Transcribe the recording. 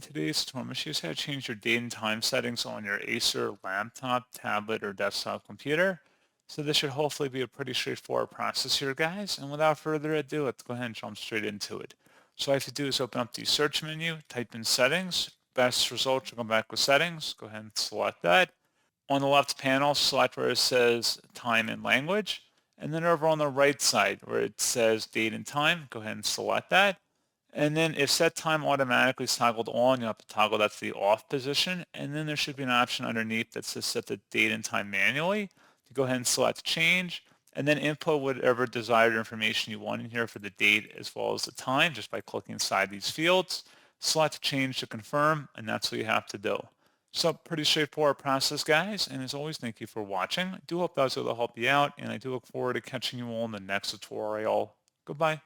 today's tutorial, I'm going to show you how to change your date and time settings on your Acer laptop, tablet, or desktop computer. So this should hopefully be a pretty straightforward process here, guys. And without further ado, let's go ahead and jump straight into it. So all I have to do is open up the search menu, type in settings. Best results will come back with settings. Go ahead and select that. On the left panel, select where it says time and language. And then over on the right side where it says date and time, go ahead and select that. And then if set time automatically is toggled on, you have to toggle that to the off position. And then there should be an option underneath that says set the date and time manually. You go ahead and select change and then input whatever desired information you want in here for the date as well as the time just by clicking inside these fields. Select change to confirm, and that's what you have to do. So pretty straightforward process, guys. And as always, thank you for watching. I do hope that was able to help you out, and I do look forward to catching you all in the next tutorial. Goodbye.